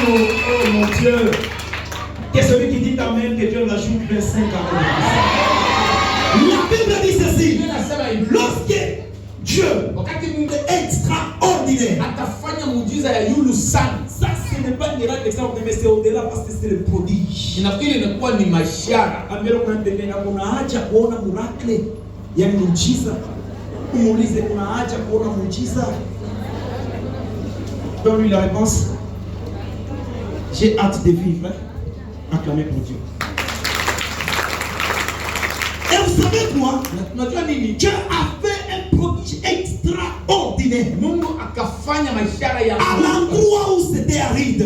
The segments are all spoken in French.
Oh mon Dieu. Qu'est-ce celui qui dit amen que Dieu l'ajoute 25 ans. La Bible dit ceci. Lorsque Dieu est extraordinaire, ça ce n'est pas un miracle extraordinaire, mais c'est au-delà parce que c'est le prodige. Unaacha kuona miracle, yani muujiza. Umuulize unaacha kuona muujiza. Donne-lui la réponse. J'ai hâte de vivre. Acclamez pour Dieu. Et vous savez quoi? Dieu a fait un prodige extraordinaire. À l'endroit où c'était aride,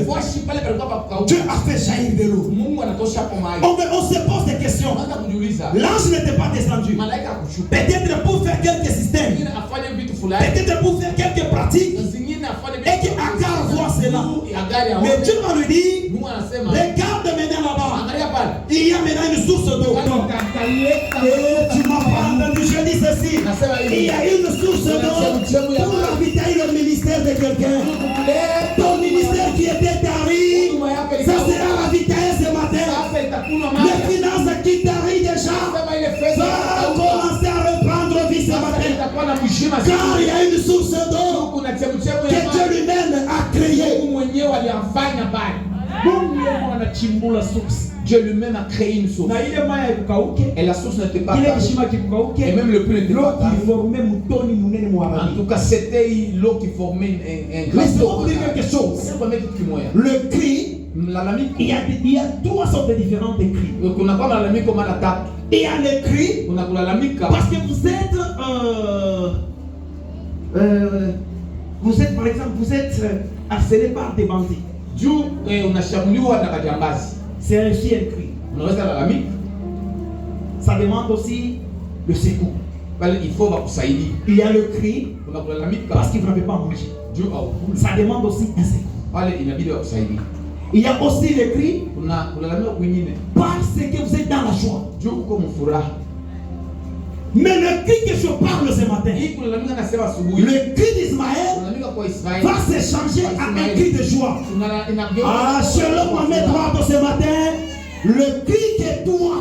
Dieu a fait jaillir de l'eau. On se pose des questions. L'ange n'était pas descendu. Peut-être pour faire quelques systèmes. Peut-être pour faire quelques pratiques. Et que Agar voit cela. Mais Dieu va lui dire, regarde maintenant là-bas. Il y a maintenant une source d'eau. Et tu m'as pas entendu, je dis ceci. Il y a une source d'eau pour ravitailler le ministère de quelqu'un. Ton ministère qui était tarif, ça sera ravitaillé ce matin. Les finances qui tarivent déjà va commencer à reprendre vie ce matin. Car il y a une source d'eau que Dieu lui-même a créée. Dieu lui-même a créé une source. Et la source n'était pas et même le puits n'était pas. En tout cas, c'était l'eau qui formait un grand. Laissez-moi vous dire quelque chose. Le cri, il y a trois sortes de différentes cris. Il y a le cri parce que vous êtes par exemple, vous êtes harcelé par des bandits. C'est un cri. Ça demande aussi le secours. Il y a le cri parce qu'il ne veut pas manger. Ça demande aussi un secours. Il y a aussi le cri parce que vous êtes dans la joie. Mais le cri que je parle ce matin, le cri d'Ismaël va se changer à un cri de joie. Ah, selon Mohamed Wade ce matin, le cri que toi,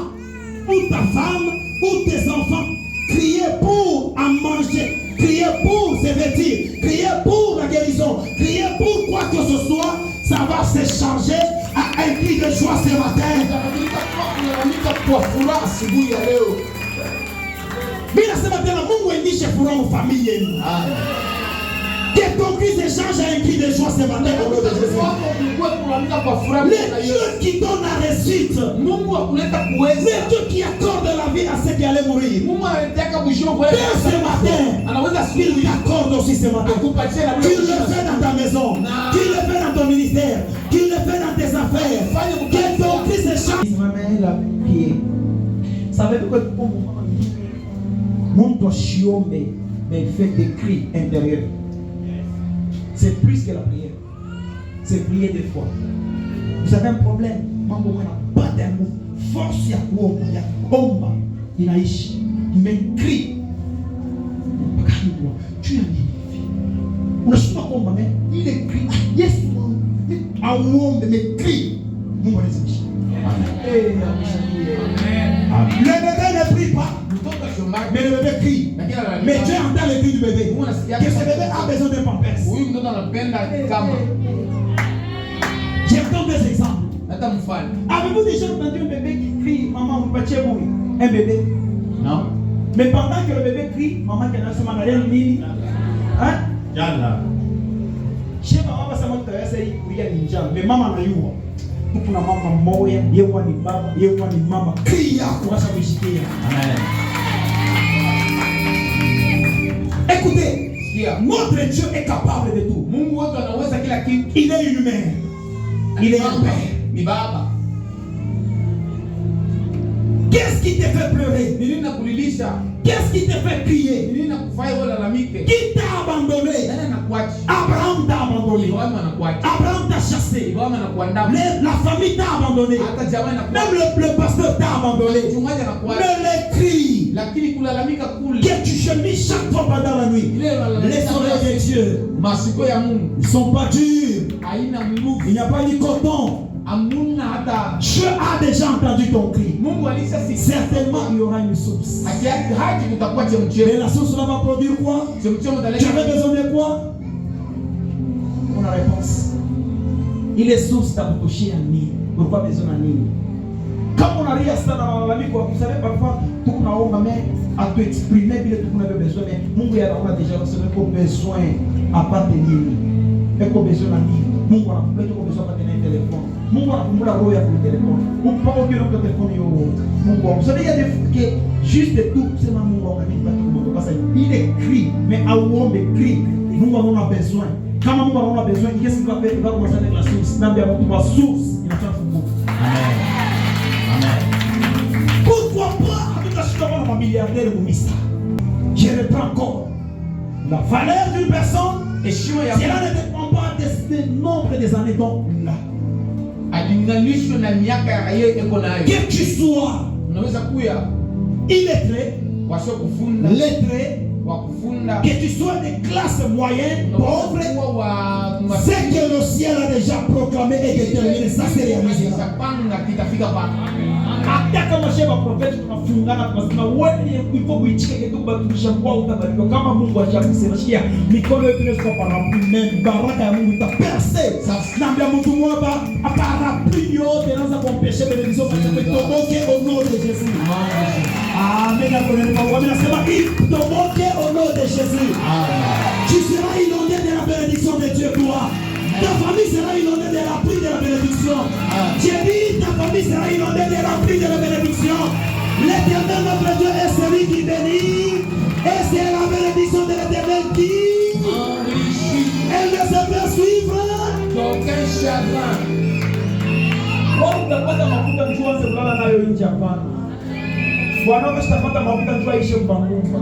ou ta femme, ou tes enfants, criez pour à manger, criez pour se vêtir, criez pour la guérison, criez pour quoi que ce soit, ça va se changer à un cri de joie ce matin. Mais là, ce matin, Mungu endishe furaha en famille. Que ton cri se change à un cri de joie ce matin. Le Dieu qui donne la réussite. Le Dieu qui accorde la vie à ceux qui allaient mourir. Dès ce matin, il t'accorde aussi ce matin. Qu'il le fait dans ta maison, qu'il le fait dans ton ministère, qu'il le fait dans tes affaires. Que ton cri se change. Savez-vous que pour moi, mon doit chiomber, mais il fait des cris intérieurs. C'est plus que la prière. C'est prier des fois. Vous avez un problème. Pas d'amour. Force ya kuomba. Omba. Inaishi. Mais crie. Tu as dit. Unashinda kuomba mais il écrit. Yes. Aombe mais crie. Mungu anazimisha. Amen. Le bébé ne prie pas. Mais le bébé crie. Mais Dieu entend le cri du bébé. Que ce bébé a besoin de pampers. J'ai donné des exemples. Avez-vous déjà entendu un bébé qui crie, maman, vous pâtiez mourir? Un bébé? Non. Mais pendant que le bébé crie, maman qui a lancé ma narine, nini? Hein? Yalla. Chez maman, ça m'a intéressé, il y a une jambe. Mais maman n'a eu. Kuna mama moya, yewa ni baba, yewa ni mama. Crie à quoi ça veut dire? Amen. Écoutez, notre Dieu est capable de tout. Il est humain. Il est un père. Qu'est-ce qui te fait pleurer? Qu'est-ce qui te fait crier? Qui t'a abandonné? Abraham t'a abandonné. Abraham t'a chassé. La famille t'a abandonné. Même le pasteur t'a abandonné. Mais les cris que tu chemines chaque fois pendant la nuit, les oreilles de Dieu ne sont pas dures. Il n'y a pas ni coton. Dieu a déjà entendu ton cri. Certainement, il y aura une source. Mais la source va produire quoi? Tu avais besoin de quoi? On a la réponse. Il est source d'accoucher à nini. Pourquoi besoin à nini? Quand on arrive à ça dans la vie, vous savez, parfois, tout le monde a tout exprimé, puis tout le monde a besoin, mais mon gars, on a déjà besoin à part de nini. Mais qu'on besoin à nini. Mon gars, on a besoin de tenir un téléphone. Mon gars, on a besoin de téléphone. On peut pas oublier le téléphone. Mon gars, vous savez, il y a des fois que juste tout, c'est ma mon gars, il écrit, mais à où on écrit, mon gars, on a besoin. Quand mon gars, on a besoin, qu'est-ce qu'il va faire? Il va commencer avec la source. N'a bien la source, il va faire le fou. Amen. Pourquoi pas avec la chute de milliardaire ou missa? Je reprends encore. La valeur d'une personne, cela ne dépend pas du nombre des années dont là. Que tu sois illettré, lettré, que tu sois de classe moyenne, pauvre, ce que le ciel a déjà proclamé et déterminé, ça c'est réalisé. Hata kama sheba profeti tunafungana tunasema wewe ipo kuicheke tu batumisha kwa utabariki kama Mungu ajakusema shikia mikono yetu inaweza parapluie baraka ya Mungu itapercer naambia mtu mmoja parapluie yote inaanza kumpesha benediction kwa toboke au nom de Jésus. Amen. Amen. Nasema toboke au nom de Jésus. Tu seras inondé de la bénédiction de Dieu toi. Ta famille sera inondée de la pluie de la bénédiction. J'ai dit, ta famille sera inondée de la pluie de la bénédiction. L'Éternel, notre Dieu, est celui qui bénit. Et c'est la bénédiction de l'Éternel qui enrichit. Elle ne se fait suivre d'aucun chagrin. Quand utapata mafuta njua kulala nayo nje hapana. Bwana wewe utapata mafuta njua ishe kubangumba.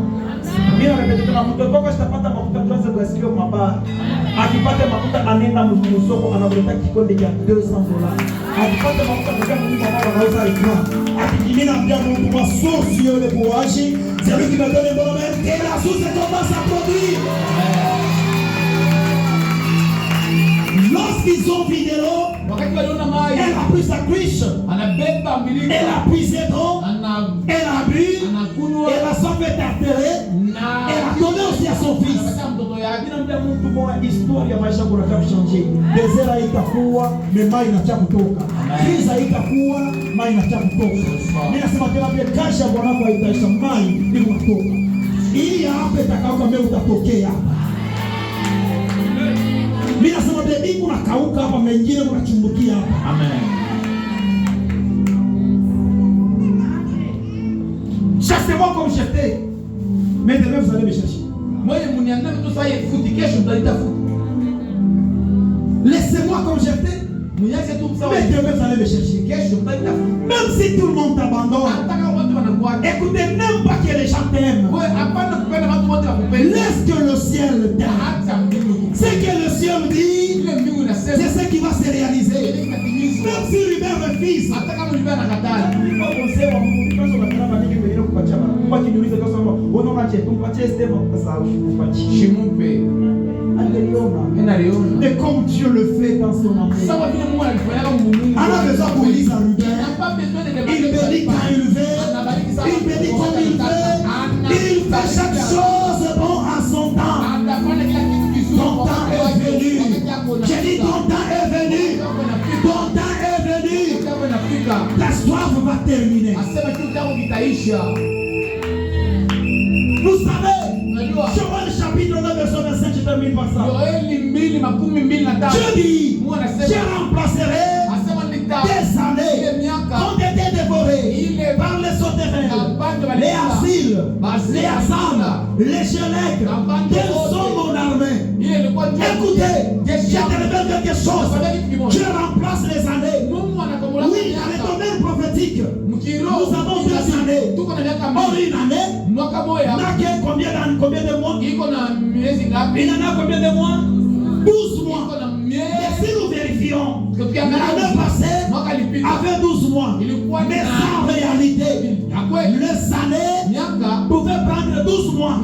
Mimi narejelea mafuta kwa utapata mafuta njua za kusikia mabaya. Akipata mafuta anenda msoko analeta kikonde cha $200. Akipata mafuta kwa mtu anauza ikra. Akijimina mbia Mungu kwa source yole boaji, c'est lui qui me donne le bon moment et la source commence à produire. Lorsqu'ils ont vidé l'eau, elle a pris sa cruche, elle a puisé d'eau, elle a bu, elle a soif et tartéré, elle a donné aussi à son fils. Histoire ya maisha kuna changer. Désert haitakuwa, mema inacha kutoka. Kriza haitakuwa, mai inacha kutoka. Mimi nasema tena pia kasha Bwana wako haitaisha, mai ni kutoka. Ili hapa itakao kama utatokea. Mimi nasema pia mbingu nakauka hapa, mengine unachumbukia hapa. Amen. Chassez-moi comme j'étais. Mais demain vous allez me chercher. Laissez-moi comme j'étais. Mais demain vous allez me chercher. Même si tout le monde t'abandonne, écoutez, n'aime pas que les gens t'aiment. Laisse que le ciel t'aime. Ce que le ciel dit, c'est ce qui va se réaliser. Même si Hubert refuse. Et comme Dieu le fait dans son amour. On a besoin qu'on lise à Hubert. Il bénit quand il veut. Il bénit comme il veut. Il fait chaque chose bon à son temps. Ton temps est venu. J'ai dit ton temps est venu. Ton temps est venu. La soif va terminer. Vous savez, Joël chapitre 9 verset 25, je termine par ça. Je dis, je remplacerai des années ont été dévorées par les sauterelles, les asiles, les asams, les chénèques. Quelles sont mon armée? Écoutez, je te révèle quelque chose. Je remplace les années. Oui, dans les domaines prophétiques, nous avons 2 années. Or une année n'a combien de mois? Il en a combien de mois? 12 mois. Et si nous vérifions étions l'année passée avait 12 mois. Mais en réalité, les années pouvaient prendre 12 mois.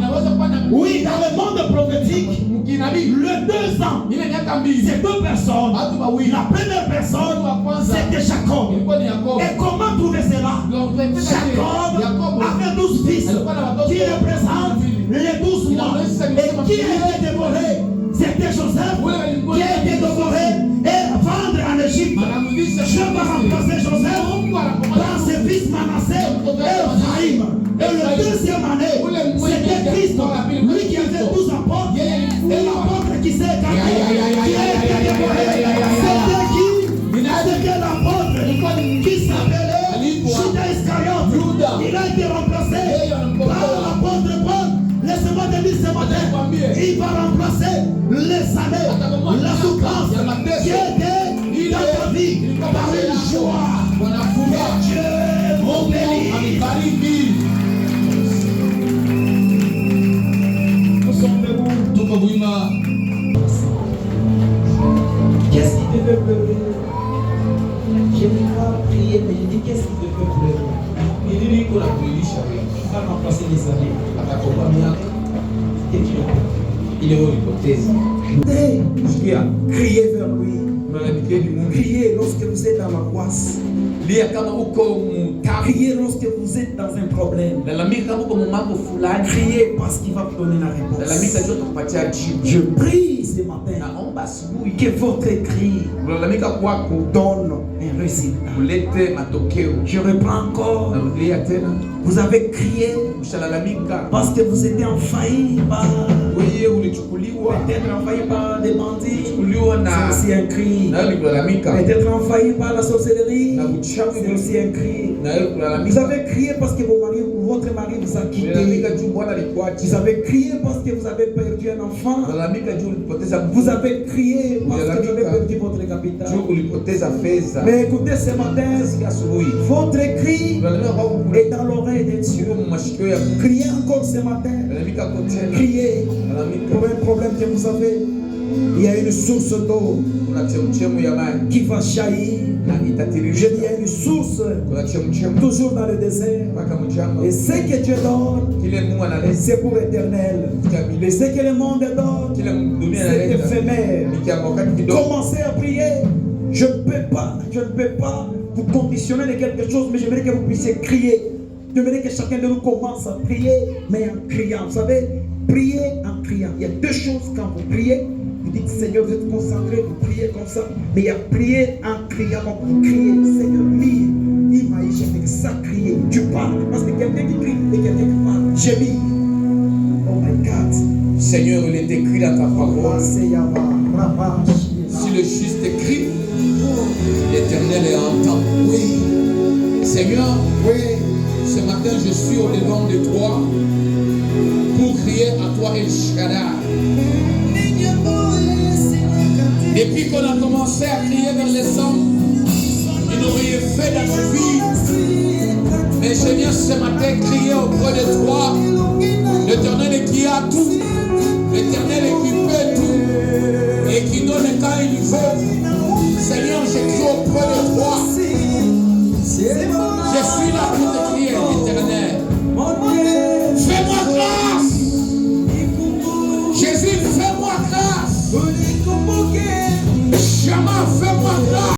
Oui, dans le monde prophétique, le 2 ans, c'est 2 personnes. La première personne, c'était Jacob. Et comment trouver cela? Jacob avait 12 fils qui représentent les 12 mois. Et qui a été dévoré? C'était Joseph qui a été dévoré et vendu en Égypte. Je vais remplacer Joseph par ses fils Manassé et Ephraïm. Et le deuxième année, c'était Christ, lui qui avait 12 apôtres, et l'apôtre qui s'est écarté, qui a été dévoré. C'était qui? C'était l'apôtre qui s'appelait Judas Iscariote. Il a été remplacé par l'apôtre Paul. Laissez-moi te dire ce matin, il va remplacer les années, la souffrance qui était dans ta vie par une joie. Que Dieu vous bénisse. Nous sommes debout. Qu'est-ce qui devait pleurer? Je n'ai pas prié, mais je dis qu'est-ce qui devait pleurer? Il va remplacer les années. Il est où l'hypothèse? Criez vers lui. Criez lorsque vous êtes dans l'angoisse. Criez lorsque vous êtes dans un problème. Criez parce qu'il va vous donner la réponse. Je prie ce matin que votre cri donne un résultat. Je reprends encore. Vous avez crié parce que vous étiez envahi par peut-être envahi par des bandits. C'est aussi un cri. Peut-être envahi par la sorcellerie. C'est aussi un cri. Vous avez crié parce que votre mari vous a quitté. Vous avez crié parce que vous avez perdu un enfant. Vous avez crié parce que vous avez perdu votre capital. Mais écoutez ce matin, votre cri est dans l'oreille de Dieu. Criez encore ce matin. Criez pour un problème que vous avez. Il y a une source d'eau qui va jaillir. Je dis il y a une source toujours dans le désert. Et ce que Dieu donne, c'est pour l'éternel. Et ce que le monde donne, c'est éphémère. Commencez à prier. Je ne peux pas vous conditionner de quelque chose, mais j'aimerais que vous puissiez crier. J'aimerais que chacun de nous commence à prier, mais en criant. Vous savez, prier en criant. Il y a 2 choses quand vous priez. Vous dites Seigneur, vous êtes concentré, vous priez comme ça. Mais il y a prier en criant. Donc vous criez, Seigneur, lui, il m'a dit, j'ai fait ça crier. Tu parles. Parce que quelqu'un qui crie et quelqu'un qui parle. J'ai mis. Oh my God. Seigneur, il est écrit dans ta parole. Si le juste crie, l'Éternel est entend. Oui. Seigneur, oui. Ce matin, je suis au devant de toi pour crier à toi El Shaddai. Depuis qu'on a commencé à crier vers les hommes, il nous rien fait dans nos vies. Mais je viens ce matin crier auprès de toi, l'Éternel qui a tout, l'Éternel qui fait tout et qui donne quand il veut. Seigneur, je crie auprès de toi. Je suis là pour te crier, l'Éternel. Fais-moi grâce. Jésus, fais-moi grâce. Jamais fais-moi grâce.